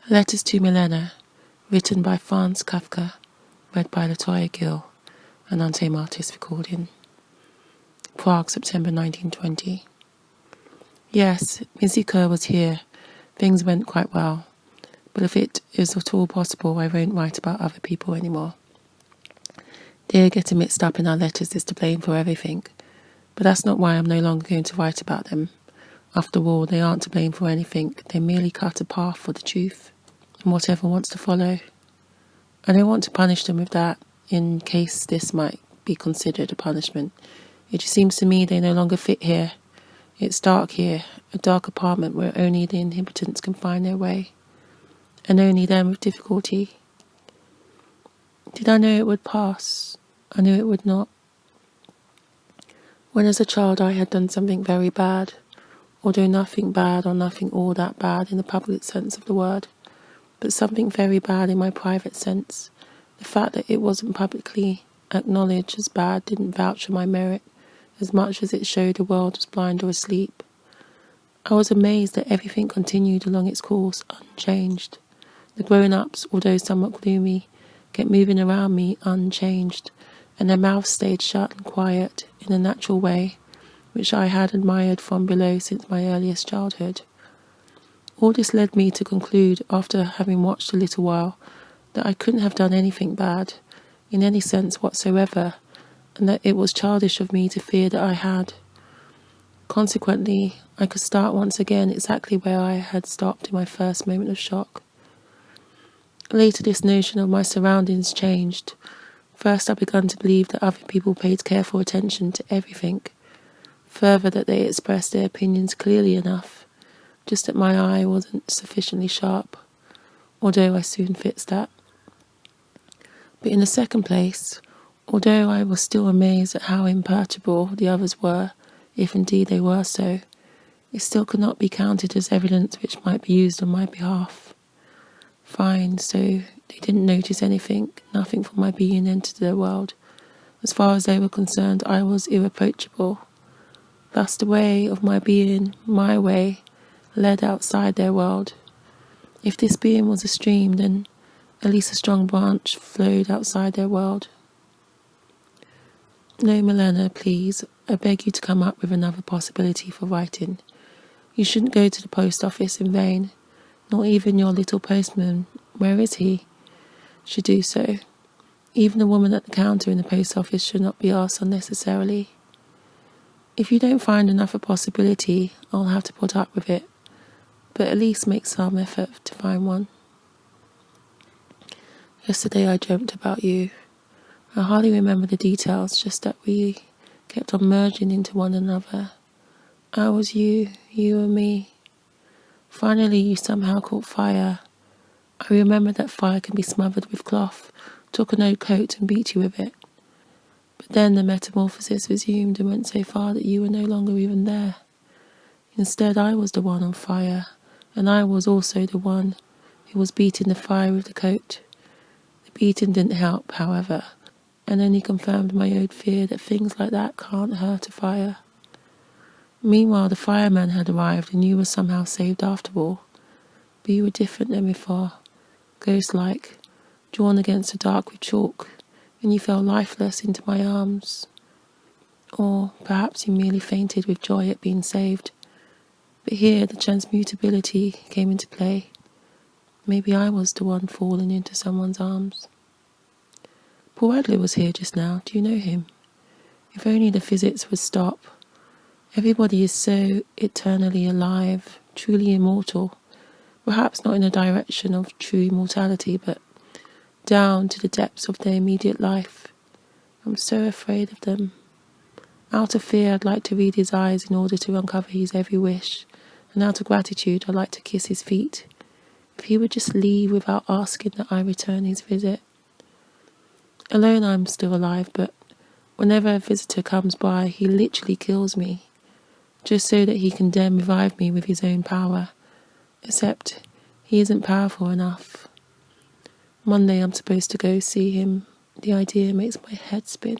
Letters to Milena, written by Franz Kafka, read by Latoya Gill, an Untamed artist recording. Prague, September 1920. Yes, Missy Kerr was here. Things went quite well. But if it is at all possible, I won't write about other people anymore. Dear getting mixed up in our letters is to blame for everything. But that's not why I'm no longer going to write about them. After all, they aren't to blame for anything. They merely cut a path for the truth and whatever wants to follow. I don't want to punish them with that, in case this might be considered a punishment. It just seems to me they no longer fit here. It's dark here, a dark apartment where only the inhabitants can find their way, and only them with difficulty. Did I know it would pass? I knew it would not. When as a child I had done something very bad, although nothing bad or nothing all that bad in the public sense of the word, but something very bad in my private sense. The fact that it wasn't publicly acknowledged as bad didn't vouch for my merit as much as it showed the world was blind or asleep. I was amazed that everything continued along its course unchanged. The grown-ups, although somewhat gloomy, kept moving around me unchanged, and their mouths stayed shut and quiet in a natural way, which I had admired from below since my earliest childhood. All this led me to conclude, after having watched a little while, that I couldn't have done anything bad, in any sense whatsoever, and that it was childish of me to fear that I had. Consequently, I could start once again exactly where I had stopped in my first moment of shock. Later, this notion of my surroundings changed. First, I began to believe that other people paid careful attention to everything. Further, that they expressed their opinions clearly enough, just that my eye wasn't sufficiently sharp, although I soon fixed that. But in the second place, although I was still amazed at how imperturbable the others were, if indeed they were so, it still could not be counted as evidence which might be used on my behalf. Fine, so they didn't notice anything, nothing from my being entered their world. As far as they were concerned, I was irreproachable. Thus the way of my being, my way, led outside their world. If this being was a stream, then at least a strong branch flowed outside their world. No, Milena, please, I beg you to come up with another possibility for writing. You shouldn't go to the post office in vain, nor even your little postman, where is he, should do so. Even the woman at the counter in the post office should not be asked unnecessarily. If you don't find another possibility, I'll have to put up with it, but at least make some effort to find one. Yesterday I dreamt about you. I hardly remember the details, just that we kept on merging into one another. I was you, you and me. Finally you somehow caught fire. I remember that fire can be smothered with cloth, took an old coat and beat you with it. But then the metamorphosis resumed and went so far that you were no longer even there. Instead I was the one on fire, and I was also the one who was beating the fire with the coat. The beating didn't help, however, and only confirmed my old fear that things like that can't hurt a fire. Meanwhile, the fireman had arrived, and you were somehow saved after all. But you were different than before, ghost-like, drawn against the dark with chalk, and you fell lifeless into my arms. Or perhaps you merely fainted with joy at being saved. But here the transmutability came into play. Maybe I was the one falling into someone's arms. Paul Adler was here just now. Do you know him? If only the physics would stop. Everybody is so eternally alive, truly immortal. Perhaps not in the direction of true immortality, but down to the depths of their immediate life. I'm so afraid of them. Out of fear, I'd like to read his eyes in order to uncover his every wish, and out of gratitude, I'd like to kiss his feet. If he would just leave without asking that I return his visit. Alone I'm still alive, but whenever a visitor comes by, he literally kills me, just so that he can then revive me with his own power. Except he isn't powerful enough. Monday I'm supposed to go see him. The idea makes my head spin.